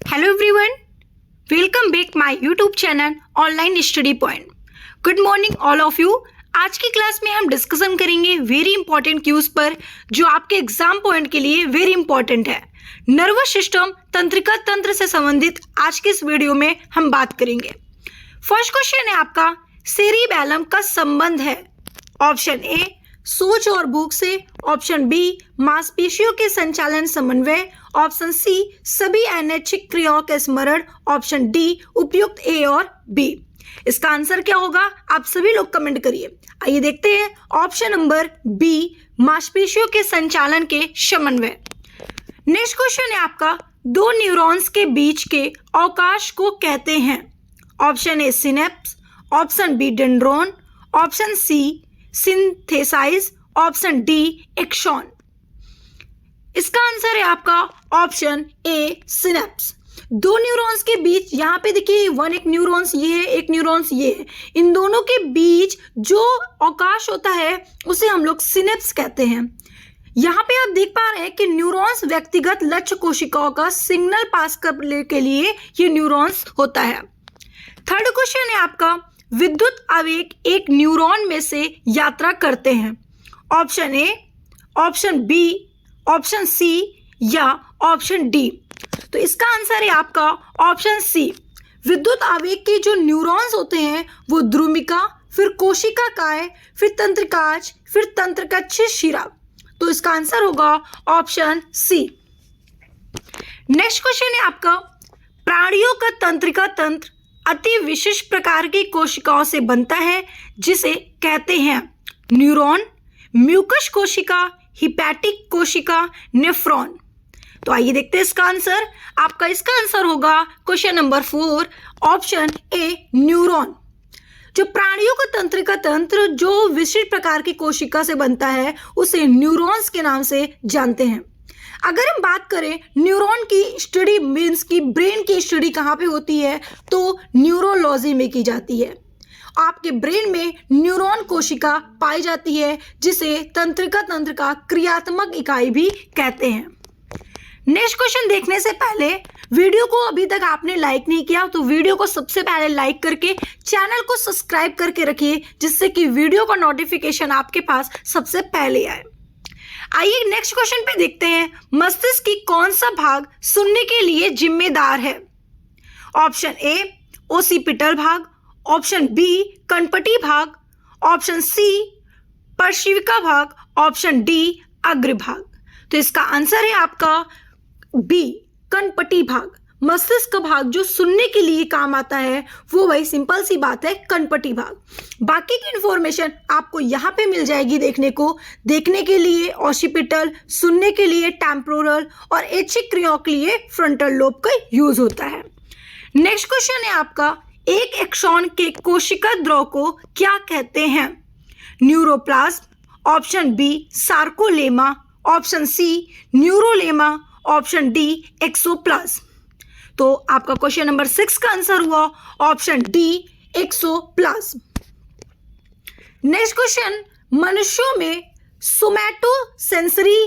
Hello everyone, welcome back my YouTube channel online study point. Good morning all of you. आज की class में हम discussion करेंगे very important cues पर जो आपके एग्जाम पॉइंट के लिए वेरी इंपॉर्टेंट है। नर्वस सिस्टम तंत्रिका तंत्र से संबंधित आज के इस वीडियो में हम बात करेंगे। फर्स्ट क्वेश्चन है आपका, सेरिबैलम का संबंध है ऑप्शन ए सोच और भूख से, ऑप्शन बी मांसपेशियों के संचालन समन्वय, ऑप्शन सी सभी अनैच्छिक क्रियाओं के स्मरण, ऑप्शन डी उपयुक्त ए और बी। इसका आंसर क्या होगा आप सभी लोग कमेंट करिए। आइए देखते हैं ऑप्शन नंबर बी मांसपेशियों के संचालन के समन्वय। नेक्स्ट क्वेश्चन है आपका, दो न्यूरॉन्स के बीच के अवकाश को कहते हैं option A synapse, option B dendron, option C synthesize, option D axon. इसका आंसर है आपका ऑप्शन ए सिनेप्स। दो न्यूरॉन्स के बीच, यहाँ पे देखिए वन एक न्यूरॉन्स ये है, एक न्यूरॉन्स ये है, इन दोनों के बीच जो अवकाश होता है उसे हम लोग सिनेप्स कहते हैं। यहाँ पे आप देख पा रहे हैं कि न्यूरॉन्स व्यक्तिगत लक्ष्य कोशिकाओं का सिग्नल पास करने के लिए ये न्यूरॉन्स होता है। थर्ड क्वेश्चन है आपका, विद्युत आवेग एक न्यूरॉन में से यात्रा करते हैं option A, option B, option C या ऑप्शन डी। तो इसका आंसर है आपका ऑप्शन सी। विद्युत आवेग के जो न्यूरॉन्स होते हैं वो ध्रुमिका, फिर कोशिका काय, फिर तंत्रिकाज, फिर तंत्रिकाच्छ शिरा। तो इसका आंसर होगा ऑप्शन सी। नेक्स्ट क्वेश्चन है आपका, प्राणियों का तंत्रिका तंत्र अति विशिष्ट प्रकार की कोशिकाओं से बनता है जिसे कहते हैं न्यूरॉन, म्यूकस कोशिका, हिपैटिक कोशिका, नेफ्रॉन। तो आइए देखते हैं इसका आंसर। आपका इसका आंसर होगा question number 4 option A neuron. जो प्राणियों का तंत्रिका तंत्र जो विशिष्ट प्रकार की कोशिका से बनता है उसे न्यूरॉन्स के नाम से जानते हैं। अगर हम बात करें न्यूरॉन की स्टडी मीन्स की ब्रेन की स्टडी कहाँ पे होती है तो न्यूरोलॉजी में की जाती है। आपके ब्रेन में न्यूरॉन कोशिका पाई जाती है जिसे तंत्रिका तंत्र का क्रियात्मक इकाई भी कहते हैं। नेक्स्ट क्वेश्चन देखने से पहले वीडियो को अभी तक आपने लाइक नहीं किया तो वीडियो को सबसे पहले लाइक करके चैनल को सब्सक्राइब करके रखिए जिससे कि वीडियो का नोटिफिकेशन आपके पास सबसे पहले आए। आइए नेक्स्ट क्वेश्चन पे देखते हैं, मस्तिष्क की कौन सा भाग सुनने के लिए जिम्मेदार है ऑप्शन ए ओसिपिटल भाग, ऑप्शन बी कनपटी भाग, ऑप्शन सी पर्शिविका भाग, ऑप्शन डी अग्रभाग। तो इसका आंसर है आपका बी कनपटी भाग। मस्तिष्क का भाग जो सुनने के लिए काम आता है वो वही सिंपल सी बात है कनपटी भाग। बाकी की इंफॉर्मेशन आपको यहाँ पे मिल जाएगी देखने के लिए ऑसिपिटल, सुनने के लिए टेम्पोरल और ऐच्छिक क्रियाओं के लिए फ्रंटल लोब का यूज होता है। नेक्स्ट क्वेश्चन है आपका, एक एक्सॉन के कोशिका द्रव को क्या कहते हैं neuroplasm, option B sarcolemma, option C neurolemma, option D axoplasm. तो आपका क्वेश्चन नंबर 6 का आंसर हुआ option D axoplasm. Next question, मनुष्यों में सोमैटोसेंसरी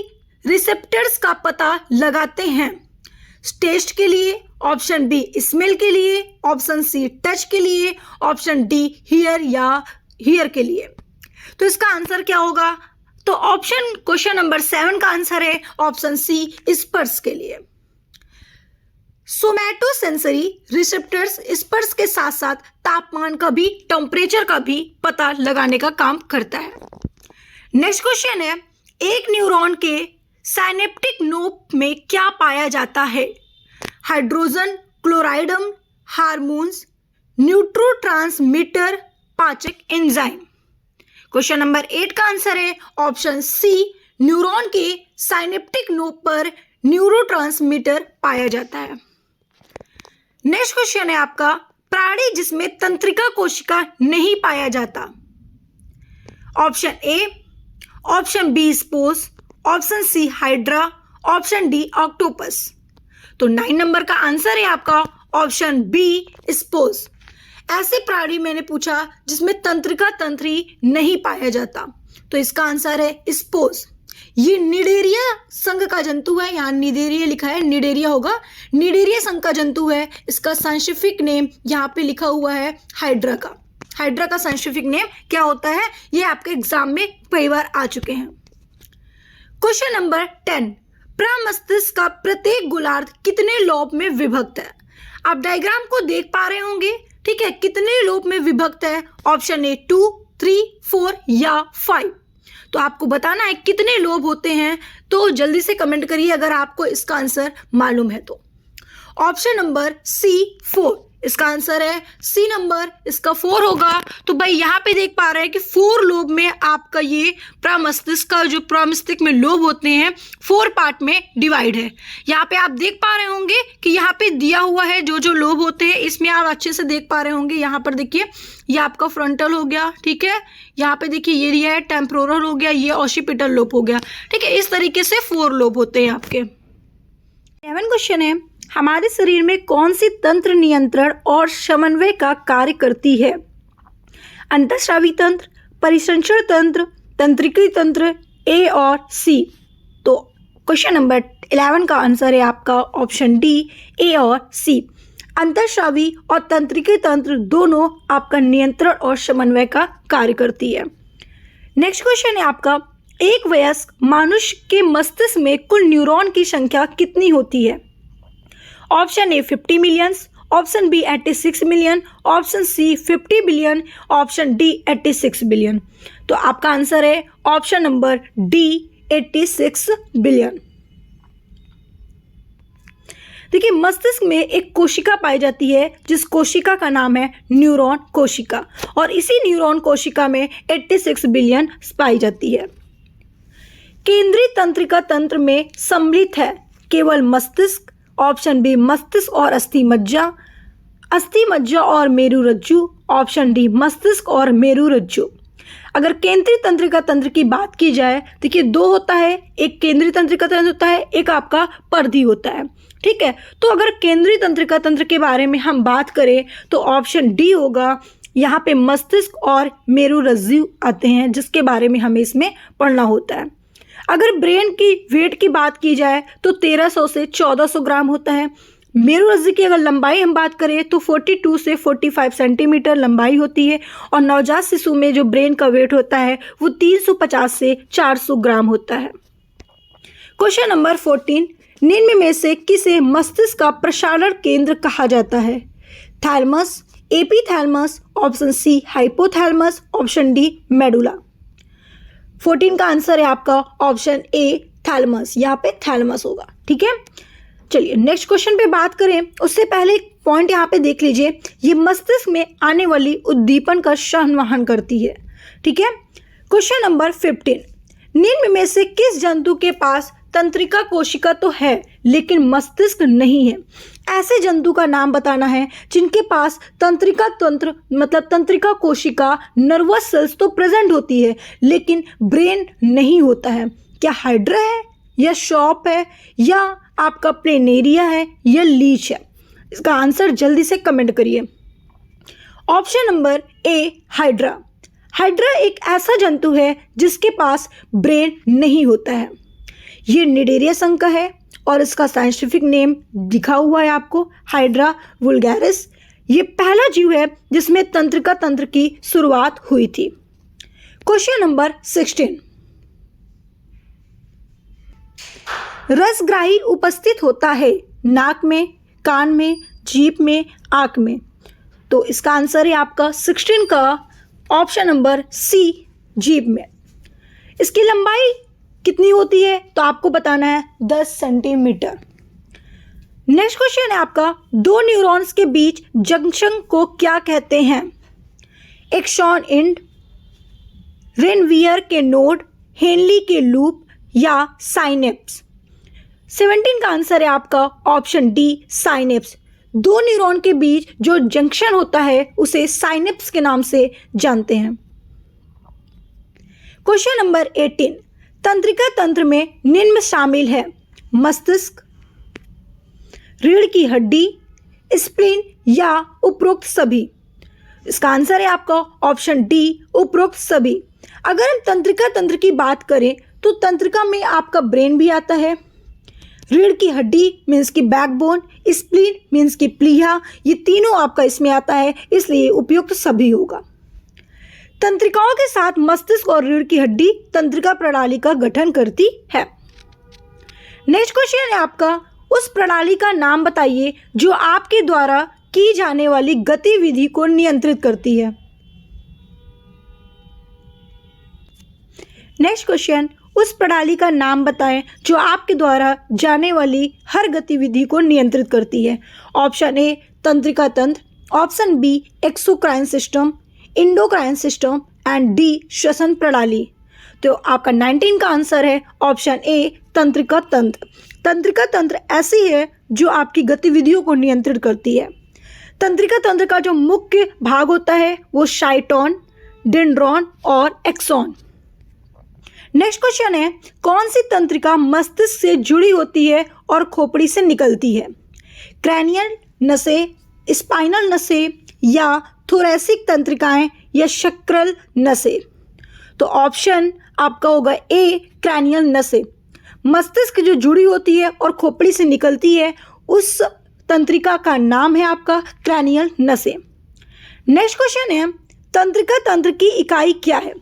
रिसेप्टर्स का पता लगाते हैं टेस्ट के लिए, ऑप्शन बी स्मेल के लिए, ऑप्शन सी टच के लिए, ऑप्शन डी हियर के लिए। तो इसका आंसर क्या होगा तो ऑप्शन क्वेश्चन नंबर 7 का आंसर है ऑप्शन सी स्पर्श के लिए। सोमैटोसेंसरी रिसेप्टर्स स्पर्श के साथ साथ तापमान का भी, टेम्परेचर का भी पता लगाने का काम करता है। नेक्स्ट क्वेश्चन है, एक न्यूरॉन के साइनेप्टिक नोड में क्या पाया जाता है हाइड्रोजन, क्लोराइडम, हार्मोन्स, न्यूरोट्रांसमीटर, पाचक एंजाइम। क्वेश्चन नंबर 8 का आंसर है ऑप्शन सी न्यूरॉन के साइनेप्टिक नोड पर न्यूरोट्रांसमीटर पाया जाता है। नेक्स्ट क्वेश्चन है आपका, प्राणी जिसमें तंत्रिका कोशिका नहीं पाया जाता option A, option B sponge, option C hydra, option D octopus. तो 9 नंबर का आंसर है आपका ऑप्शन बी स्पोस। ऐसे प्राणी मैंने पूछा जिसमें तंत्रिका तंत्री नहीं पाया जाता तो इसका आंसर है स्पोस। ये निडेरिया संघ का जंतु है, यहाँ निडेरिया लिखा है, निडेरिया होगा, निडेरिया संघ का जंतु है। इसका साइंटिफिक नेम यहाँ पे लिखा हुआ है हाइड्रा का। हाइड्रा का साइंटिफिक नेम क्या होता है, ये आपके एग्जाम में कई बार आ चुके हैं। क्वेश्चन नंबर 10, प्रमस्तिष्क का प्रत्येक गोलार्ध कितने लोब में विभक्त है? आप डायग्राम को देख पा रहे होंगे, ठीक है। कितने लोब में विभक्त है? ऑप्शन ए 2, 3, 4 या 5। तो आपको बताना है कितने लोब होते हैं, तो जल्दी से कमेंट करिए अगर आपको इसका आंसर मालूम है तो। ऑप्शन नंबर सी 4 इसका आंसर है, सी नंबर इसका 4 होगा। तो भाई यहाँ पे देख पा रहे हैं कि 4 लोब में आपका ये प्रमस्तिष्क का जो प्रमस्तिष्क में लोब होते हैं 4 पार्ट में डिवाइड है। यहाँ पे आप देख पा रहे होंगे कि यहाँ पे दिया हुआ है जो जो लोब होते हैं, इसमें आप अच्छे से देख पा रहे होंगे। यहाँ पर देखिए ये आपका फ्रंटल हो गया, ठीक है। यहाँ पे देखिए ये दिया है टेम्पोरल हो गया, ये ऑसिपिटल लोब हो गया, ठीक है। इस तरीके से 4 लोब होते हैं आपके। 7 क्वेश्चन है, हमारे शरीर में कौन सी तंत्र नियंत्रण और समन्वय का कार्य करती है? अंतःस्रावी तंत्र, परिसंचरण तंत्र, तंत्रिकी तंत्र, ए और सी। तो क्वेश्चन नंबर 11 का आंसर है आपका ऑप्शन डी, ए और सी। अंतःस्रावी और तंत्रिकी तंत्र दोनों आपका नियंत्रण और समन्वय का कार्य करती है। नेक्स्ट क्वेश्चन है आपका, एक वयस्क मनुष्य के मस्तिष्क में कुल न्यूरॉन की संख्या कितनी होती है? Option A 50 million, option B 86 million, option C 50 billion, option D 86 billion. तो आपका आंसर है ऑप्शन नंबर डी 86 बिलियन। देखिए मस्तिष्क में एक कोशिका पाई जाती है जिस कोशिका का नाम है न्यूरॉन कोशिका, और इसी न्यूरॉन कोशिका में 86 बिलियन पाई जाती है। केंद्रीय तंत्रिका तंत्र में सम्मिलित है केवल मस्तिष्क, ऑप्शन बी मस्तिष्क और अस्थि मज्जा, अस्थि मज्जा और मेरुरज्जु, ऑप्शन डी मस्तिष्क और मेरुरज्जु। अगर केंद्रीय तंत्रिका तंत्र की बात की जाए, देखिए 2 होता है, एक केंद्रीय तंत्रिका तंत्र होता है, एक आपका परिधि होता है, ठीक है। तो अगर केंद्रीय तंत्रिका तंत्र के बारे में हम बात करें तो ऑप्शन डी होगा। यहाँ पे मस्तिष्क और मेरुरज्जु आते हैं जिसके बारे में हमें इसमें पढ़ना होता है। अगर ब्रेन की वेट की बात की जाए तो 1300 से 1400 ग्राम होता है। मेरुरज्जु की अगर लंबाई हम बात करें तो 42 से 45 सेंटीमीटर लंबाई होती है, और नवजात शिशु में जो ब्रेन का वेट होता है वो 350 से 400 ग्राम होता है। क्वेश्चन नंबर 14, निम्न में से किसे मस्तिष्क का प्रसारण केंद्र कहा जाता है? Thalamus, epithalamus, option C hypothalamus, option D medulla. 14 का आंसर है आपका ऑप्शन ए थैलमस, यहाँ पे थैलमस होगा, ठीक है। चलिए नेक्स्ट क्वेश्चन पे बात करें, उससे पहले एक पॉइंट यहाँ पे देख लीजिए, ये मस्तिष्क में आने वाली उद्दीपन का संवहन करती है, ठीक है। क्वेश्चन नंबर 15, निम्न में से किस जंतु के पास तंत्रिका कोशिका तो है लेकिन मस्तिष्क नहीं है? ऐसे जंतु का नाम बताना है जिनके पास तंत्रिका तंत्र मतलब तंत्रिका कोशिका नर्वस सेल्स तो प्रेजेंट होती है लेकिन ब्रेन नहीं होता है। क्या हाइड्रा है या शॉप है या आपका प्लेनेरिया है या लीच है? इसका आंसर जल्दी से कमेंट करिए। Option number A hydra. Hydra एक ऐसा जंतु है जिसके पास ब्रेन नहीं होता है। ये निडेरिया संघ का है और इसका साइंटिफिक नेम दिखा हुआ है आपको, हाइड्रा वुल्गैरिस। ये पहला जीव है जिसमें तंत्रिका तंत्र की शुरुआत हुई थी। क्वेश्चन नंबर 16, रसग्राही उपस्थित होता है नाक में, कान में, जीभ में, आंख में। तो इसका आंसर है आपका 16 का ऑप्शन नंबर सी जीभ में। इसकी लंबाई कितनी होती है तो आपको बताना है 10 सेंटीमीटर। नेक्स्ट क्वेश्चन है आपका, दो न्यूरॉन्स के बीच जंक्शन को क्या कहते हैं? एक्सॉन एंड, रेनवियर के नोड, हेनली के लूप या साइनेप्स। 17 का आंसर है आपका ऑप्शन डी साइनेप्स। दो न्यूरॉन के बीच जो जंक्शन होता है उसे साइनेप्स के नाम से जानते हैं। क्वेश्चन नंबर 18, तंत्रिका तंत्र में निम्न शामिल है? मस्तिष्क, रीढ़ की हड्डी, स्प्लीन या उपरोक्त सभी। इसका आंसर है आपका ऑप्शन डी उपरोक्त सभी। अगर हम तंत्रिका तंत्र की बात करें तो तंत्रिका में आपका ब्रेन भी आता है, रीढ़ की हड्डी मीन्स की बैकबोन, स्प्लीन मीन्स की प्लीहा, ये तीनों आपका इसमें आता है, इसलिए उपयुक्त सभी होगा। तंत्रिकाओं के साथ मस्तिष्क और रीढ़ की हड्डी तंत्रिका प्रणाली का गठन करती है। नेक्स्ट क्वेश्चन है आपका, उस प्रणाली का नाम बताइए जो आपके द्वारा की जाने वाली गतिविधि को नियंत्रित करती है। नेक्स्ट क्वेश्चन, उस प्रणाली का नाम बताएं जो आपके द्वारा जाने वाली हर गतिविधि को नियंत्रित करती है। ऑप्शन ए तंत्रिका तंत्र, option B exocrine system, endocrine system and D श्वसन प्रणाली। तो आपका 19 का आंसर है ऑप्शन ए तंत्रिका तंत्र। तंत्रिका तंत्र ऐसी है जो आपकी गतिविधियों को नियंत्रित करती है। तंत्रिका तंत्र का जो मुख्य भाग होता है वो शाइटोन, डेंड्रॉन और एक्सॉन। नेक्स्ट क्वेश्चन है, कौन सी तंत्रिका मस्तिष्क से जुड़ी होती है और खोपड़ी से निकलती है? क्रैनियल नसें, स्पाइनल नसें या थोरैसिक तंत्रिकाएं या शक्रल नसें? तो ऑप्शन आपका होगा ए क्रैनियल नसें। मस्तिष्क जो जुड़ी होती है और खोपड़ी से निकलती है उस तंत्रिका का नाम है आपका क्रैनियल नसें। नेक्स्ट क्वेश्चन है, तंत्रिका तंत्र की इकाई क्या है?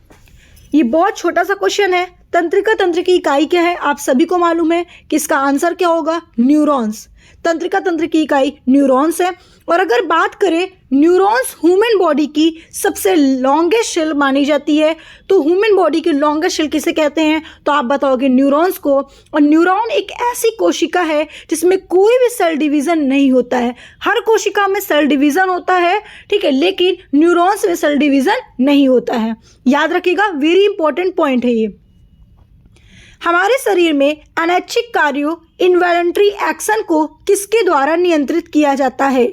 ये बहुत छोटा सा क्वेश्चन है। तंत्रिका तंत्र की इकाई क्या है आप सभी को मालूम है कि इसका आंसर क्या होगा? न्यूरॉन्स। तंत्रिका तंत्र की इकाई न्यूरॉन्स है। और अगर बात करें न्यूरॉन्स ह्यूमन बॉडी की सबसे लॉन्गेस्ट शेल मानी जाती है, तो ह्यूमन बॉडी की लॉन्गेस्ट शेल किसे कहते हैं? तो आप बताओगे न्यूरॉन्स को। और न्यूरॉन एक ऐसी कोशिका है जिसमें कोई भी सेल डिवीज़न नहीं होता है। हर कोशिका में सेल डिवीज़न होता है, ठीक है, लेकिन न्यूरॉन्स में सेल डिवीज़न नहीं होता है। याद रखिएगा, वेरी इंपॉर्टेंट पॉइंट है ये। हमारे शरीर में अनैच्छिक कार्यों इनवॉलंटरी एक्शन को किसके द्वारा नियंत्रित किया जाता है?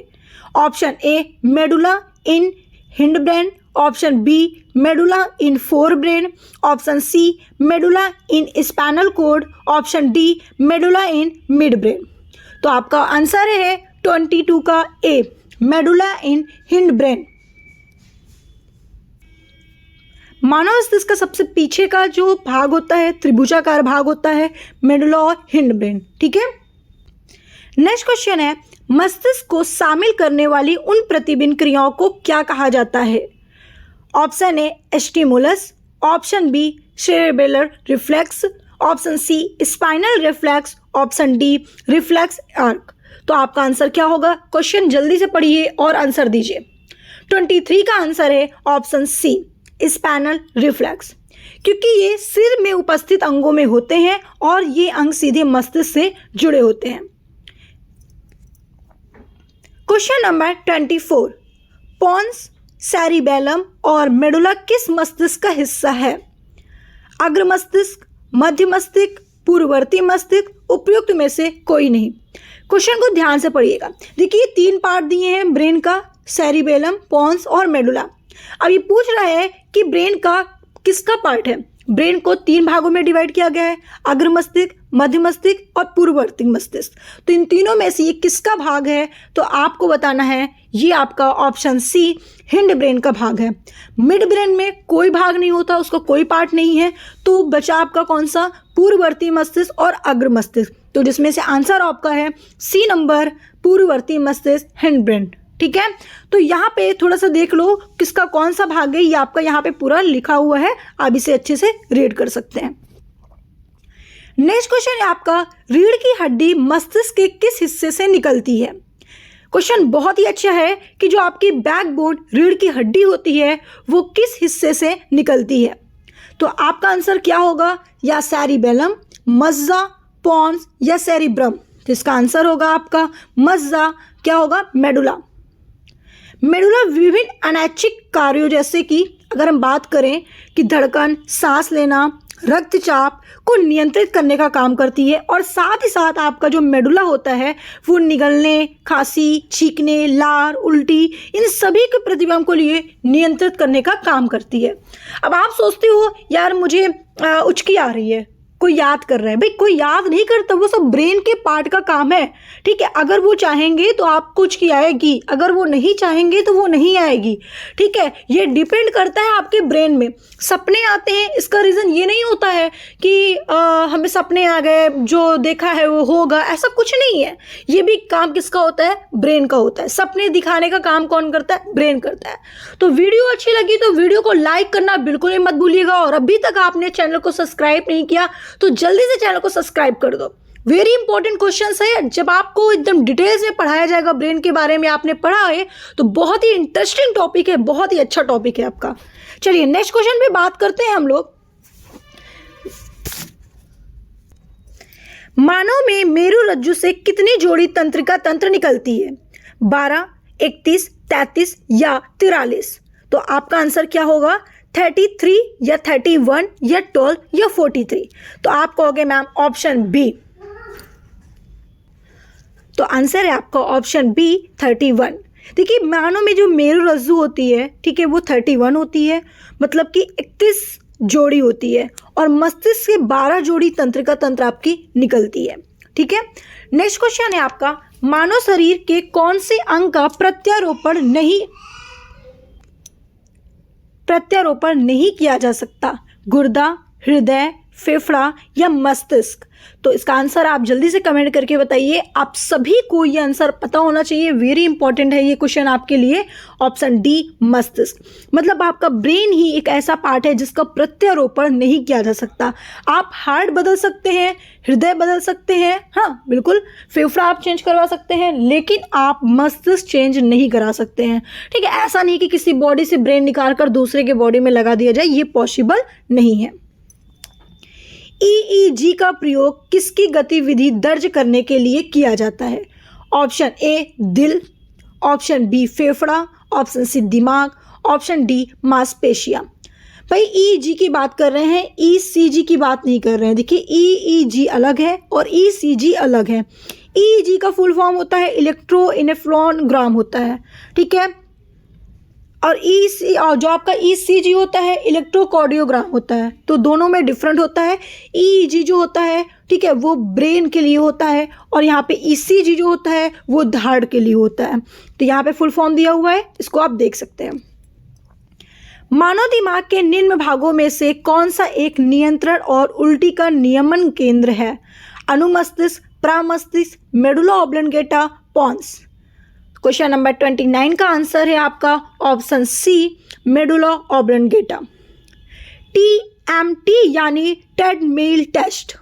Option A medulla in hindbrain, option B medulla in forebrain, option C medulla in spinal cord, option D medulla in midbrain. तो आपका आंसर है 22 का ए मेडुला इन हिंडब्रेन। मानव मस्तिष्क का सबसे पीछे का जो भाग होता है, त्रिभुजाकार भाग होता है, मेडुला और हिंडब्रेन, ठीक है। नेक्स्ट क्वेश्चन है, मस्तिष्क को शामिल करने वाली उन प्रतिबिंब क्रियाओं को क्या कहा जाता है? Option A stimulus, option B cerebral reflex, option C spinal reflex, option D reflex arc. तो आपका आंसर क्या होगा? क्वेश्चन जल्दी से पढ़िए और आंसर दीजिए। 23 का आंसर है ऑप्शन सी स्पाइनल रिफ्लेक्स, क्योंकि ये सिर में उपस्थित अंगों में होते हैं और ये अंग सीधे मस्तिष्क से जुड़े होते हैं। क्वेश्चन नंबर 24, पोन्स, सेरिबेलम और मेडुला किस मस्तिष्क का हिस्सा है? अग्र मस्तिष्क, मध्य मस्तिष्क, पूर्ववर्ती मस्तिष्क, उपयुक्त में से कोई नहीं। क्वेश्चन को ध्यान से पढ़िएगा। देखिए 3 पार्ट दिए हैं ब्रेन का, सेरिबेलम, पोन्स और मेडुला। अब ये पूछ रहा है कि ब्रेन का किसका पार्ट है। ब्रेन को 3 भागों में डिवाइड किया गया है, अग्र मस्तिष्क, मध्य मस्तिष्क और पूर्ववर्ती मस्तिष्क। तो इन तीनों में से ये किसका भाग है? तो आपको बताना है, ये आपका ऑप्शन सी हिंड ब्रेन का भाग है। मिड ब्रेन में कोई भाग नहीं होता, उसका कोई पार्ट नहीं है। तो बचा आपका कौन सा? पूर्ववर्ती मस्तिष्क और अग्र मस्तिष्क। तो जिसमें से आंसर आपका है सी नंबर, पूर्ववर्ती मस्तिष्क हिंड ब्रेन, ठीक है। तो यहाँ पे थोड़ा सा देख लो किसका कौन सा भाग है, ये आपका यहाँ पे पूरा लिखा हुआ है, आप इसे अच्छे से रीड कर सकते हैं। नेक्स्ट क्वेश्चन है आपका, रीढ़ की हड्डी मस्तिष्क के किस हिस्से से निकलती है? क्वेश्चन बहुत ही अच्छा है कि जो आपकी बैकबोन रीढ़ की हड्डी होती है वो किस हिस्से से निकलती है। तो आपका आंसर क्या होगा? या सेरिबेलम, मज्जा, पोन्स या सेरिब्रम। तो इसका आंसर होगा आपका मज्जा, क्या होगा? मेडुला। मेडुला विभिन्न अनैच्छिक कार्यों जैसे कि अगर हम बात करें कि धड़कन, सांस लेना, रक्तचाप को नियंत्रित करने का काम करती है। और साथ ही साथ आपका जो मेडुला होता है वो निगलने, खांसी, छींकने, लार, उल्टी, इन सभी के प्रतिबिंब को लिए नियंत्रित करने का काम करती है। अब आप सोचते हो यार मुझे उचकी आ रही है, कोई याद कर रहा है, भाई कोई याद नहीं करता, वो सब ब्रेन के पार्ट का काम है, ठीक है। अगर वो चाहेंगे तो आप कुछ की आएगी, अगर वो नहीं चाहेंगे तो वो नहीं आएगी, ठीक है। ये डिपेंड करता है आपके ब्रेन में। सपने आते हैं, इसका रीज़न ये नहीं होता है कि हमें सपने आ गए, जो देखा है वो होगा, ऐसा कुछ नहीं है। ये भी काम किसका होता है? ब्रेन का होता है। सपने दिखाने का काम कौन करता है? ब्रेन करता है। तो वीडियो अच्छी लगी तो वीडियो को लाइक करना बिल्कुल ही मत भूलिएगा, और अभी तक आपने चैनल को सब्सक्राइब नहीं किया तो जल्दी से चैनल को सब्सक्राइब कर दो। वेरी इंपॉर्टेंट क्वेश्चंस है, जब आपको एकदम डिटेल्स में पढ़ाया जाएगा ब्रेन के बारे में, आपने पढ़ा है तो बहुत ही इंटरेस्टिंग टॉपिक है, बहुत ही अच्छा टॉपिक है आपका। चलिए नेक्स्ट क्वेश्चन पे बात करते हैं हम लोग। मानव में मेरुरज्जु से कितनी जोड़ी तंत्रिका तंत्र निकलती है? 12, 31, 33 या 43? तो आपका आंसर क्या होगा? 33 या 31 या 12 या 43? तो आप कहोगे मैम ऑप्शन बी। तो आंसर है आपका ऑप्शन बी 31। देखिए मानव में जो मेरुरज्जु होती है, ठीक है, वो 31 होती है, मतलब कि 31 जोड़ी होती है, और मस्तिष्क से 12 जोड़ी तंत्रिका तंत्र आपकी निकलती है, ठीक है। नेक्स्ट क्वेश्चन है आपका, मानव शरीर के कौन से अंग का प्रत्यारोपण नहीं किया जा सकता? गुर्दा, हृदय, फेफड़ा या मस्तिष्क? तो इसका आंसर आप जल्दी से कमेंट करके बताइए। आप सभी को ये आंसर पता होना चाहिए, वेरी इंपॉर्टेंट है ये क्वेश्चन आपके लिए। ऑप्शन डी मस्तिष्क, मतलब आपका ब्रेन ही एक ऐसा पार्ट है जिसका प्रत्यारोपण नहीं किया जा सकता। आप हार्ट बदल सकते हैं, हृदय बदल सकते हैं, हाँ बिल्कुल, फेफड़ा आप चेंज करवा सकते हैं, लेकिन आप मस्तिष्क चेंज नहीं करा सकते हैं, ठीक है। ऐसा नहीं कि किसी बॉडी से ब्रेन निकाल कर दूसरे के बॉडी में लगा दिया जाए, ये पॉसिबल नहीं है। ईईजी का प्रयोग किसकी गतिविधि दर्ज करने के लिए किया जाता है? ऑप्शन ए दिल, ऑप्शन बी फेफड़ा, ऑप्शन सी दिमाग, ऑप्शन डी मांसपेशियां। भाई ईईजी की बात कर रहे हैं, ईसीजी की बात नहीं कर रहे हैं। देखिए ईईजी अलग है और ईसीजी अलग है। ईईजी का फुल फॉर्म होता है इलेक्ट्रोइन्सेफेलोग्राम होता है, ठीक है, और जो आपका ईसीजी होता है इलेक्ट्रोकार्डियोग्राम होता है। तो दोनों में डिफरेंट होता है। ईईजी जो होता है, ठीक है, वो ब्रेन के लिए होता है, और यहाँ पे ईसीजी जो होता है वो हार्ट के लिए होता है। तो यहाँ पे फुल फॉर्म दिया हुआ है, इसको आप देख सकते हैं। मानव दिमाग के निम्न भागों में से कौन सा एक नियंत्रण और उल्टी का नियमन केंद्र है? अनुमस्तिष्क, प्रामस्तिष्क, medulla oblongata, pons? Question number 29 का आंसर है आपका option C medulla oblongata. TMT यानी ट्रेडमिल टेस्ट।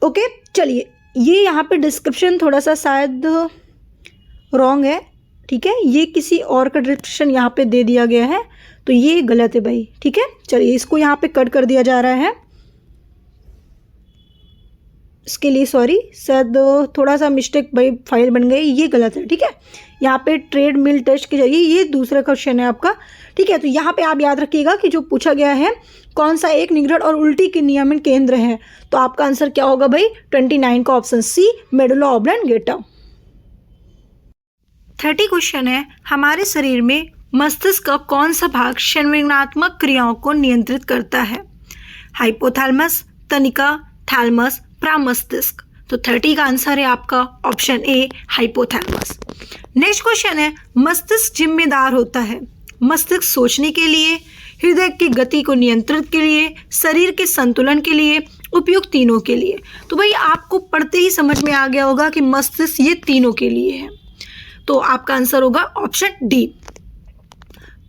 ओके, चलिए ये यहाँ पे डिस्क्रिप्शन थोड़ा सा शायद रॉन्ग है, ठीक है, ये किसी और का डिस्क्रिप्शन यहाँ पे दे दिया गया है, तो ये गलत है भाई, ठीक है। चलिए इसको यहाँ पे कट कर दिया जा रहा है, इसके लिए सॉरी, शायद थोड़ा सा मिस्टेक भाई फाइल बन गई, ये गलत है, ठीक है। यहाँ पे ट्रेडमिल टेस्ट की जगह ये दूसरा क्वेश्चन है आपका, ठीक है। तो यहाँ पे आप याद रखिएगा कि जो पूछा गया है कौन सा एक निगरण और उल्टी के नियमन केंद्र है, तो आपका आंसर क्या होगा भाई? 29 का option C medulla oblongata. 30 question है, हमारे शरीर में मस्तिष्क का कौन सा भाग संवेदनात्मक क्रियाओं को नियंत्रित करता है? हाइपोथैलेमस, तनिका, थैलेमस, प्रामस्तिष्क? तो 30 का आंसर है आपका ऑप्शन ए हाइपोथैलेमस। नेक्स्ट क्वेश्चन है, मस्तिष्क जिम्मेदार होता है मस्तिष्क सोचने के लिए, हृदय की गति को नियंत्रित के लिए, शरीर के संतुलन के लिए, उपयुक्त तीनों के लिए? तो भाई आपको पढ़ते ही समझ में आ गया होगा कि मस्तिष्क ये तीनों के लिए है, तो आपका आंसर होगा ऑप्शन डी।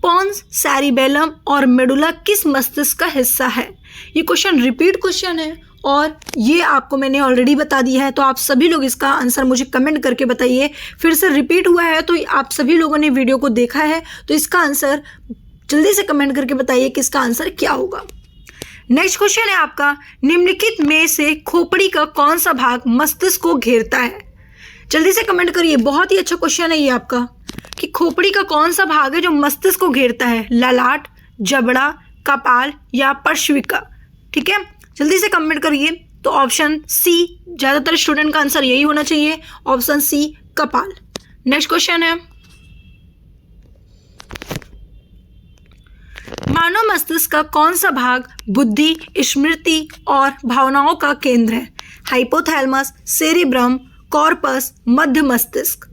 पोन्स, सेरिबेलम और मेडुला किस मस्तिष्क का हिस्सा है? ये क्वेश्चन रिपीट क्वेश्चन है और ये आपको मैंने ऑलरेडी बता दिया है, तो आप सभी लोग इसका आंसर मुझे कमेंट करके बताइए। फिर से रिपीट हुआ है तो आप सभी लोगों ने वीडियो को देखा है, तो इसका आंसर जल्दी से कमेंट करके बताइए कि इसका आंसर क्या होगा। नेक्स्ट क्वेश्चन है आपका, निम्नलिखित में से खोपड़ी का कौन सा भाग मस्तिष्क को घेरता है? जल्दी से कमेंट करिए, बहुत ही अच्छा क्वेश्चन है ये आपका, कि खोपड़ी का कौन सा भाग है जो मस्तिष्क को घेरता है? ललाट, जबड़ा, कपाल या पर्श्विका? ठीक है, जल्दी से कमेंट करिए। तो ऑप्शन सी, ज़्यादातर स्टूडेंट का आंसर यही होना चाहिए, ऑप्शन सी कपाल। नेक्स्ट क्वेश्चन है, मानव मस्तिष्क का कौन सा भाग बुद्धि, स्मृति और भावनाओं का केंद्र है? हाइपोथैलेमस, सेरिब्रम, कॉर्पस, मध्य मस्तिष्क।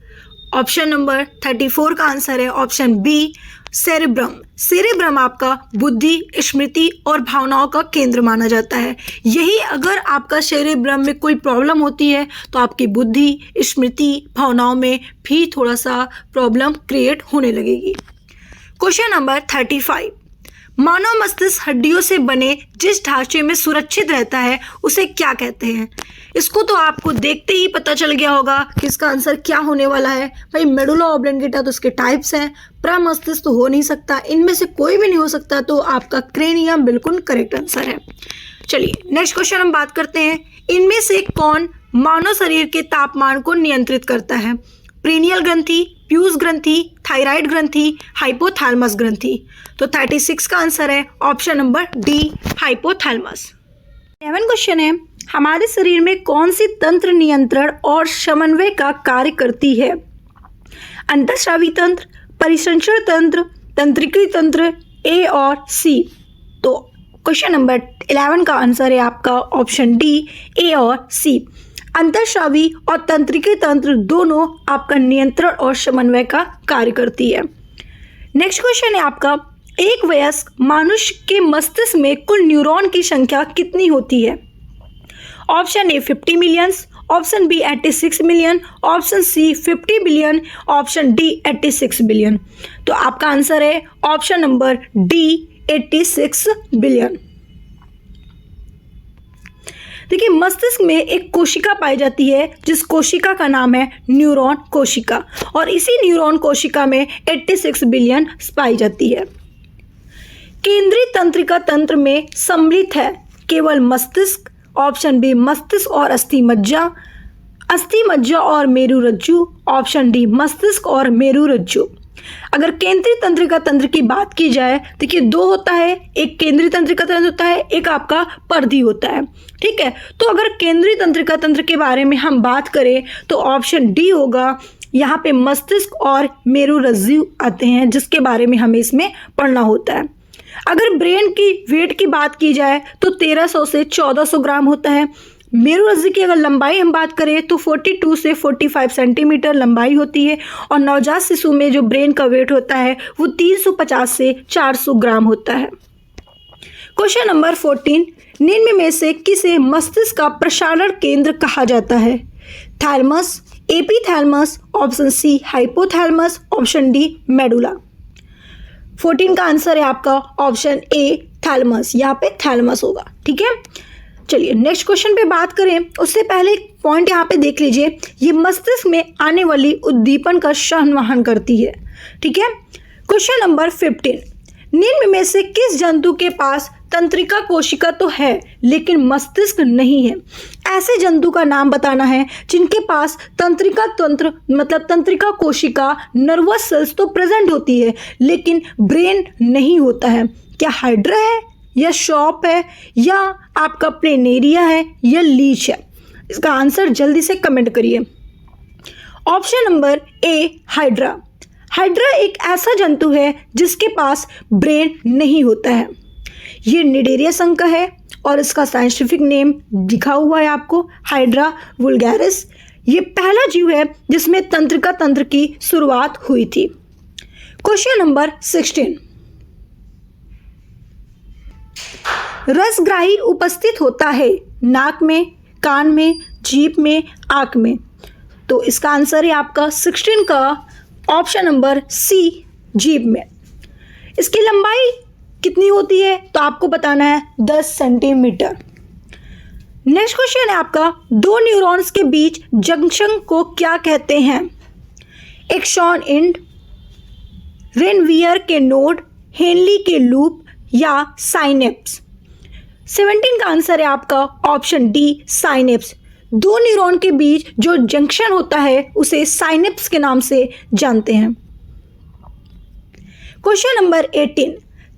ऑप्शन नंबर 34 का आंसर है ऑप्शन बी, सेरिब्रम। सेरिब्रम आपका बुद्धि, स्मृति और भावनाओं का केंद्र माना जाता है। यही अगर आपका सेरिब्रम में कोई प्रॉब्लम होती है तो आपकी बुद्धि, स्मृति, भावनाओं में भी थोड़ा सा प्रॉब्लम क्रिएट होने लगेगी। क्वेश्चन नंबर 35, मानव मस्तिष्क हड्डियों से बने जिस ढांचे में सुरक्षित रहता है उसे क्या कहते हैं? इसको तो आपको देखते ही पता चल गया होगा कि इसका आंसर क्या होने वाला है। भाई मेडुला ऑब्लोंगेटा तो इसके टाइप्स हैं, प्रमस्तिष्क तो हो नहीं सकता, इनमें से कोई भी नहीं हो सकता, तो आपका क्रेनियम बिल्कुल करेक्ट आंसर है। चलिए नेक्स्ट क्वेश्चन हम बात करते हैं। इनमें से कौन मानव शरीर के तापमान को नियंत्रित करता है? प्रीनियल ग्रंथि, प्यूस ग्रंथि, थायराइड ग्रंथि, हाइपोथैलेमस ग्रंथि। तो 36 का आंसर है option number D, hypothalamus. 11 question है, हमारे शरीर में कौन सी तंत्र नियंत्रण और समन्वय का कार्य करती है? अंतःस्रावी तंत्र, परिसंचरण तंत्र, तंत्रिकी तंत्र, ए और सी। तो क्वेश्चन नंबर 11 का आंसर है आपका ऑप्शन डी, ए और सी। अंतःस्रावी और तंत्रिकी तंत्र दोनों आपका नियंत्रण और समन्वय का कार्य करती है। नेक्स्ट क्वेश्चन है आपका, एक वयस्क मनुष्य के मस्तिष्क में कुल न्यूरॉन की संख्या कितनी होती है? Option A 50 millions, option B 86 million, option C 50 billion, option D 86 billion. तो आपका आंसर है ऑप्शन नंबर डी, 86 बिलियन। देखिए मस्तिष्क में एक कोशिका पाई जाती है जिस कोशिका का नाम है न्यूरॉन कोशिका, और इसी न्यूरॉन कोशिका में 86 बिलियन पाई जाती है। केंद्रीय तंत्रिका तंत्र में सम्मिलित है केवल मस्तिष्क, ऑप्शन बी मस्तिष्क और अस्थि मज्जा और मेरुरज्जु, ऑप्शन डी मस्तिष्क और मेरुरज्जु। अगर केंद्रीय तंत्रिका तंत्र की बात की जाए, देखिए दो होता है, एक केंद्रीय तंत्रिका तंत्र होता है, एक आपका परिधि होता है, ठीक है। तो अगर केंद्रीय तंत्रिका तंत्र के बारे में हम बात करें तो ऑप्शन डी होगा, यहाँ पे मस्तिष्क और मेरुरज्जु आते हैं जिसके बारे में हमें इसमें पढ़ना होता है। अगर ब्रेन की वेट की बात की जाए तो 1300 से 1400 ग्राम होता है। मेरुरज्जु की अगर लंबाई हम बात करें तो 42 से 45 सेंटीमीटर लंबाई होती है, और नवजात शिशु में जो ब्रेन का वेट होता है वो 350 से 400 ग्राम होता है। क्वेश्चन नंबर 14, निम्न में से किसे मस्तिष्क का प्रसारण केंद्र कहा जाता है? Thalamus, epithalamus, option C hypothalamus, option D medulla. 14 का आंसर है आपका ऑप्शन ए थैलेमस, यहाँ पे थैलेमस होगा, ठीक है। चलिए नेक्स्ट क्वेश्चन पे बात करें उससे पहले एक पॉइंट यहाँ पे देख लीजिए, ये मस्तिष्क में आने वाली उद्दीपन का संवहन करती है, ठीक है। क्वेश्चन नंबर 15, निम्न में से किस जंतु के पास तंत्रिका कोशिका तो है लेकिन मस्तिष्क नहीं है? ऐसे जंतु का नाम बताना है जिनके पास तंत्रिका तंत्र मतलब तंत्रिका कोशिका, नर्वस सेल्स तो प्रेजेंट होती है लेकिन ब्रेन नहीं होता है। क्या हाइड्रा है, या शॉप है, या आपका प्लेनेरिया है, या लीच है? इसका आंसर जल्दी से कमेंट करिए। Option number A hydra. Hydra एक ऐसा जंतु है जिसके पास ब्रेन नहीं होता है। ये निडेरिया संघ का है और इसका साइंटिफिक नेम दिखा हुआ है आपको, हाइड्रा वुल्गैरिस। ये पहला जीव है जिसमें तंत्रिका तंत्र की शुरुआत हुई थी। क्वेश्चन नंबर 16, रसग्राही उपस्थित होता है नाक में, कान में, जीभ में, आंख में। तो इसका आंसर है आपका 16 का ऑप्शन नंबर सी, जीभ में। इसकी लंबाई कितनी होती है तो आपको बताना है 10 सेंटीमीटर। नेक्स्ट क्वेश्चन है आपका, दो न्यूरॉन्स के बीच जंक्शन को क्या कहते हैं? एक्सॉन एंड, रेनवियर के नोड, हेनली के लूप, या साइनेप्स। 17 का आंसर है आपका ऑप्शन डी, साइनेप्स। दो न्यूरॉन के बीच जो जंक्शन होता है उसे साइनेप्स के नाम से जानते हैं। क्वेश्चन नंबर 18,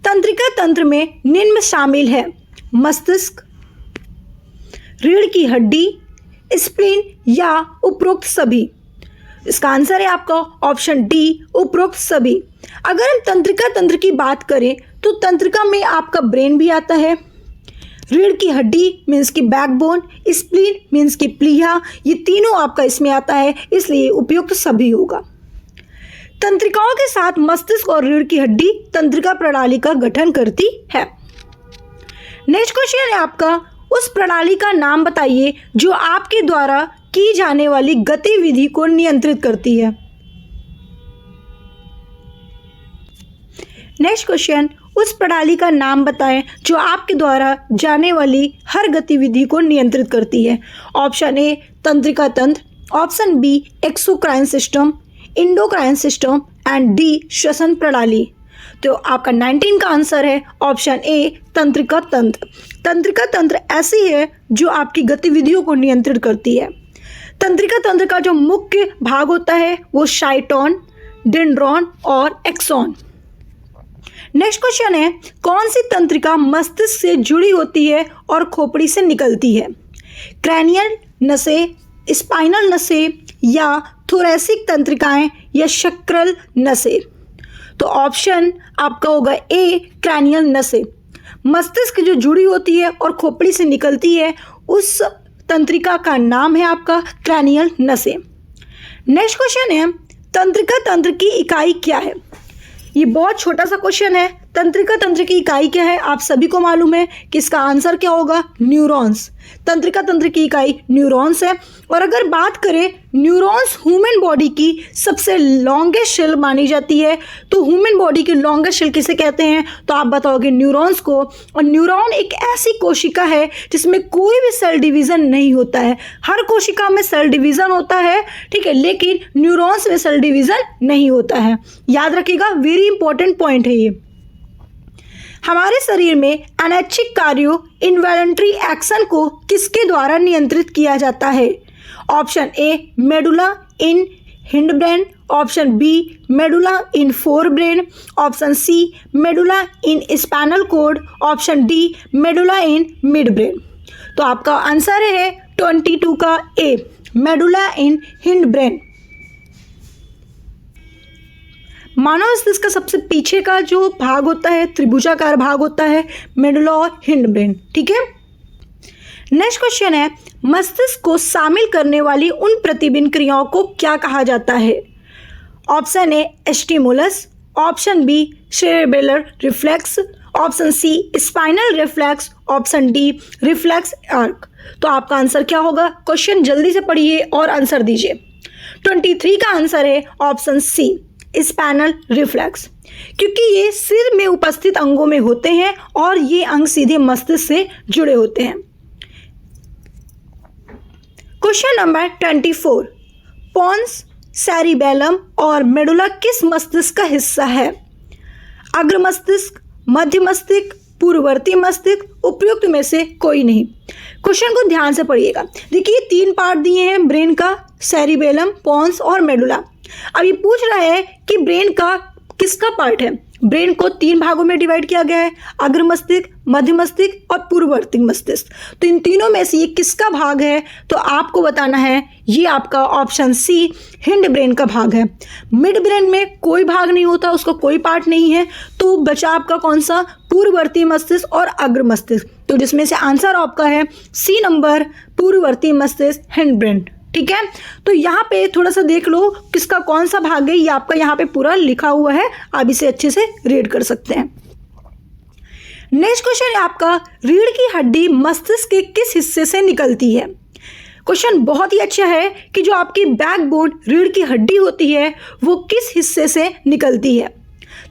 तंत्रिका तंत्र में निम्न शामिल है? मस्तिष्क, रीढ़ की हड्डी, स्प्लीन, या उपरोक्त सभी? इसका आंसर है आपका ऑप्शन डी, उपरोक्त सभी। अगर हम तंत्रिका तंत्र की बात करें तो तंत्रिका में आपका ब्रेन भी आता है, रीढ़ की हड्डी मीन्स की बैकबोन, स्प्लीन मीन्स की प्लीहा, ये तीनों आपका इसमें आता है, इसलिए उपयुक्त सभी होगा। तंत्रिकाओं के साथ मस्तिष्क और रीढ़ की हड्डी तंत्रिका प्रणाली का गठन करती है। नेक्स्ट क्वेश्चन है आपका, उस प्रणाली का नाम बताइए जो आपके द्वारा की जाने वाली गतिविधि को नियंत्रित करती है। नेक्स्ट क्वेश्चन, उस प्रणाली का नाम बताएं जो आपके द्वारा जाने वाली हर गतिविधि को नियंत्रित करती है। ऑप्शन ए तंत्रिका तंत्र, option B exocrine system, endocrine system and D श्वसन प्रणाली। तो आपका 19 का आंसर है ऑप्शन ए तंत्रिका तंत्र। तंत्रिका तंत्र ऐसी है जो आपकी गतिविधियों को नियंत्रित करती है। तंत्रिका तंत्र का जो मुख्य भाग होता है वो साइटोन, डेंड्रॉन और एक्सॉन। नेक्स्ट क्वेश्चन है, कौन सी तंत्रिका मस्तिष्क से जुड़ी होती है और खोपड़ी से निकलती है? क्रैनियल नसें, स्पाइनल नसें या थोरैसिक तंत्रिकाएं या शक्रल नसें? तो ऑप्शन आपका होगा ए क्रैनियल नसें। मस्तिष्क जो जुड़ी होती है और खोपड़ी से निकलती है उस तंत्रिका का नाम है आपका क्रैनियल नसें। नेक्स्ट क्वेश्चन है, तंत्रिका तंत्र की इकाई क्या है? ये बहुत छोटा सा क्वेश्चन है। तंत्रिका तंत्र की इकाई क्या है आप सभी को मालूम है कि इसका आंसर क्या होगा? न्यूरॉन्स। तंत्रिका तंत्र की इकाई न्यूरॉन्स है। और अगर बात करें न्यूरॉन्स ह्यूमन बॉडी की सबसे लॉन्गेस्ट शेल मानी जाती है, तो ह्यूमन बॉडी की लॉन्गेस्ट शेल किसे कहते हैं? तो आप बताओगे न्यूरॉन्स को। और न्यूरॉन एक ऐसी कोशिका है जिसमें कोई भी सेल डिवीज़न नहीं होता है। हर कोशिका में सेल डिवीज़न होता है, ठीक है, लेकिन न्यूरॉन्स में सेल डिवीज़न नहीं होता है। याद रखिएगा, वेरी इंपॉर्टेंट पॉइंट है ये। हमारे शरीर में अनैच्छिक कार्यों इनवॉलंटरी एक्शन को किसके द्वारा नियंत्रित किया जाता है? Option A medulla in hindbrain, option B medulla in forebrain, option C medulla in spinal cord, option D medulla in midbrain. तो आपका आंसर है 22 का ए मेडुला इन हिंडब्रेन। मानव मस्तिष्क का सबसे पीछे का जो भाग होता है, त्रिभुजाकार भाग होता है, मेडुला और हिंडब्रेन, ठीक है। नेक्स्ट क्वेश्चन है, मस्तिष्क को शामिल करने वाली उन प्रतिबिंब क्रियाओं को क्या कहा जाता है? Option A stimulus, option B cerebral reflex, option C spinal reflex, option D reflex arc. तो आपका आंसर क्या होगा? क्वेश्चन जल्दी से पढ़िए और आंसर दीजिए। 23 का आंसर है ऑप्शन सी स्पाइनल रिफ्लेक्स, क्योंकि ये सिर में उपस्थित अंगों में होते हैं और ये अंग सीधे मस्तिष्क से जुड़े होते हैं। क्वेश्चन नंबर 24, पोन्स, सेरिबेलम और मेडुला किस मस्तिष्क का हिस्सा है? अग्र मस्तिष्क, मध्य मस्तिष्क, पूर्ववर्ती मस्तिष्क, उपयुक्त में से कोई नहीं। क्वेश्चन को ध्यान से पढ़िएगा। देखिए 3 पार्ट दिए हैं ब्रेन का, सेरिबेलम, पोन्स और मेडुला। अब ये पूछ रहा है कि ब्रेन का किसका पार्ट है? ब्रेन को 3 भागों में डिवाइड किया गया है, अग्र मस्तिष्क, मध्य मस्तिष्क और पूर्ववर्ती मस्तिष्क। तो इन तीनों में से ये किसका भाग है? तो आपको बताना है, ये आपका ऑप्शन सी हिंड ब्रेन का भाग है। मिड ब्रेन में कोई भाग नहीं होता, उसका कोई पार्ट नहीं है। तो बचा आपका कौन सा? पूर्ववर्ती मस्तिष्क और अग्र मस्तिष्क। तो जिसमें से आंसर आपका है सी नंबर, पूर्ववर्ती मस्तिष्क, हिंड ब्रेन, ठीक है। तो यहाँ पे थोड़ा सा देख लो किसका कौन सा भाग है, ये आपका यहाँ पे पूरा लिखा हुआ है, आप इसे अच्छे से रीड कर सकते हैं। नेक्स्ट क्वेश्चन है आपका, रीढ़ की हड्डी मस्तिष्क के किस हिस्से से निकलती है? क्वेश्चन बहुत ही अच्छा है कि जो आपकी बैकबोन रीढ़ की हड्डी होती है वो किस हिस्से से निकलती है।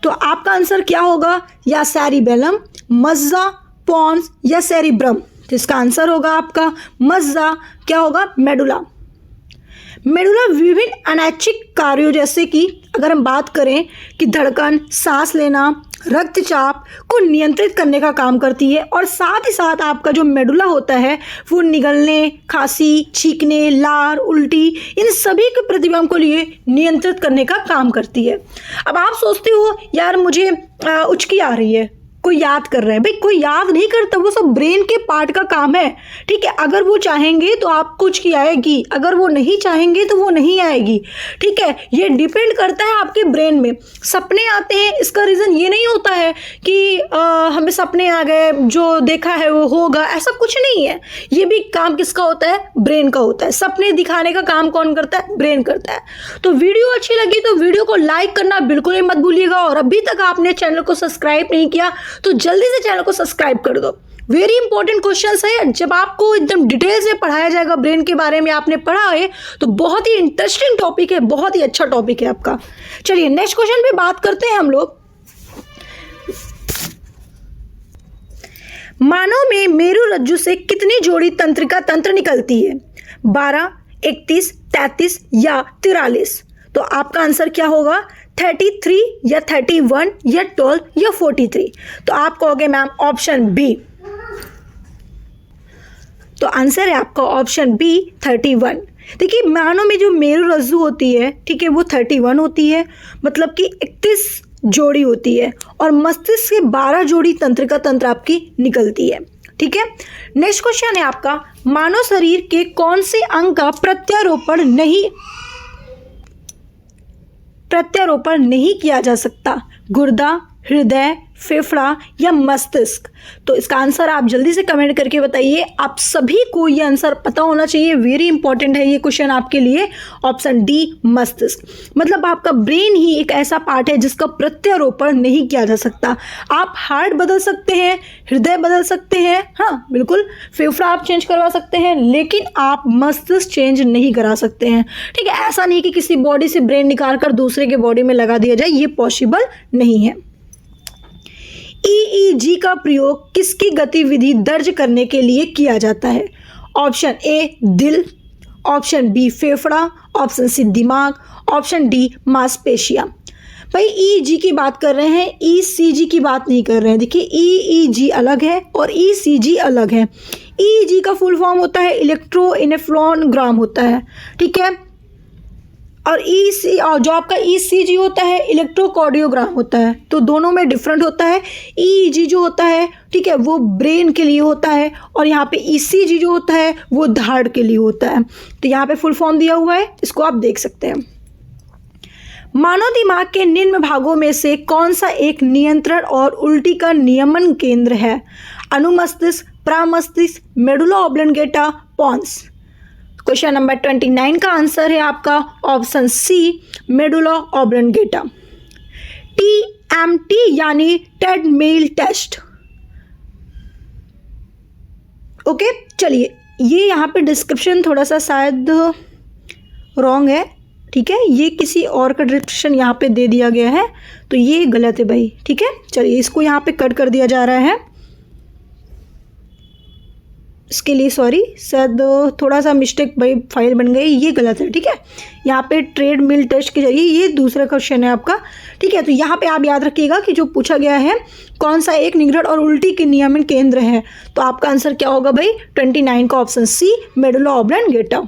तो आपका आंसर क्या होगा? या सेरिबेलम, मज्जा, पोन्स या सेरिब्रम। तो इसका आंसर होगा आपका मज्जा, क्या होगा? मेडुला। मेडुला विभिन्न अनैच्छिक कार्यों जैसे कि अगर हम बात करें कि धड़कन, सांस लेना, रक्तचाप को नियंत्रित करने का काम करती है। और साथ ही साथ आपका जो मेडुला होता है वो निगलने, खांसी, छींकने, लार, उल्टी, इन सभी के प्रतिबिंब को लिए नियंत्रित करने का काम करती है। अब आप सोचते हो यार मुझे उचकी आ रही है, कोई याद कर रहा है, भाई कोई याद नहीं करता, वो सब ब्रेन के पार्ट का काम है, ठीक है। अगर वो चाहेंगे तो आप कुछ की आएगी, अगर वो नहीं चाहेंगे तो वो नहीं आएगी, ठीक है। ये डिपेंड करता है आपके ब्रेन में। सपने आते हैं, इसका रीज़न ये नहीं होता है कि हमें सपने आ गए, जो देखा है वो होगा, ऐसा कुछ नहीं है। ये भी काम किसका होता है? ब्रेन का होता है। सपने दिखाने का काम कौन करता है? ब्रेन करता है। तो वीडियो अच्छी लगी तो वीडियो को लाइक करना बिल्कुल ही मत भूलिएगा, और अभी तक आपने चैनल को सब्सक्राइब नहीं किया तो जल्दी से चैनल को सब्सक्राइब कर दो। वेरी इंपॉर्टेंट क्वेश्चंस है, जब आपको एकदम डिटेल से पढ़ाया जाएगा ब्रेन के बारे में, आपने पढ़ा है तो बहुत ही इंटरेस्टिंग टॉपिक है, बहुत ही अच्छा टॉपिक है आपका। चलिए नेक्स्ट क्वेश्चन पे बात करते हैं हम लोग। मानव में मेरुरज्जु से कितनी जोड़ी तंत्रिका तंत्र निकलती है? 12, 31, 33 या 43? तो आपका आंसर क्या होगा? 33 या 31 या 12 या 43? तो आप कहोगे मैम ऑप्शन बी। तो आंसर है आपका ऑप्शन बी 31। देखिए मानव में जो मेरुरज्जु होती है, ठीक है, वो 31 होती है, मतलब कि 31 जोड़ी होती है, और मस्तिष्क से 12 जोड़ी तंत्रिका तंत्र आपकी निकलती है, ठीक है। नेक्स्ट क्वेश्चन है आपका, मानव शरीर के कौन से अंग का प्रत्यारोपण नहीं किया जा सकता? गुर्दा, हृदय, फेफड़ा या मस्तिष्क? तो इसका आंसर आप जल्दी से कमेंट करके बताइए। आप सभी को ये आंसर पता होना चाहिए, वेरी इंपॉर्टेंट है ये क्वेश्चन आपके लिए। ऑप्शन डी मस्तिष्क, मतलब आपका ब्रेन ही एक ऐसा पार्ट है जिसका प्रत्यारोपण नहीं किया जा सकता। आप हार्ट बदल सकते हैं, हृदय बदल सकते हैं, हाँ बिल्कुल, फेफड़ा आप चेंज करवा सकते हैं, लेकिन आप मस्तिष्क चेंज नहीं करा सकते हैं, ठीक है। ऐसा नहीं कि किसी बॉडी से ब्रेन निकाल कर दूसरे के बॉडी में लगा दिया जाए, ये पॉसिबल नहीं है। ईईजी का प्रयोग किसकी गतिविधि दर्ज करने के लिए किया जाता है? ऑप्शन ए दिल, ऑप्शन बी फेफड़ा, ऑप्शन सी दिमाग, ऑप्शन डी मांसपेशियां। भाई ईईजी की बात कर रहे हैं, ईसीजी की बात नहीं कर रहे हैं। देखिए ईईजी अलग है और ईसीजी अलग है। ईईजी का फुल फॉर्म होता है इलेक्ट्रोएन्सेफेलोग्राम होता है, ठीक है, और जो आपका ईसीजी होता है इलेक्ट्रोकार्डियोग्राम होता है। तो दोनों में डिफरेंट होता है। ईईजी जो होता है, ठीक है, वो ब्रेन के लिए होता है, और यहाँ पे ईसीजी जो होता है वो हार्ट के लिए होता है। तो यहाँ पे फुल फॉर्म दिया हुआ है, इसको आप देख सकते हैं। मानव दिमाग के निम्न भागों में से कौन सा एक नियंत्रण और उल्टी का नियमन केंद्र है? अनुमस्तिष्क, प्रामस्तिष्क, medulla oblongata, pons? Question number 29 का आंसर है आपका option C medulla oblongata. TMT यानी ट्रेडमिल टेस्ट। ओके चलिए, ये यहाँ पे डिस्क्रिप्शन थोड़ा सा शायद रॉन्ग है, ठीक है, ये किसी और का डिस्क्रिप्शन यहाँ पे दे दिया गया है, तो ये गलत है भाई, ठीक है। चलिए इसको यहाँ पे कट कर दिया जा रहा है, इसके लिए सॉरी, शायद थोड़ा सा मिस्टेक भाई फाइल बन गई, ये गलत है, ठीक है। यहाँ पे ट्रेडमिल टेस्ट के जरिए, ये दूसरा क्वेश्चन है आपका, ठीक है। तो यहाँ पे आप याद रखिएगा कि जो पूछा गया है कौन सा एक निगरण और उल्टी के नियमन केंद्र है, तो आपका आंसर क्या होगा भाई? 29 का ऑप्शन सी मेडुला ऑब्लोंगेटा।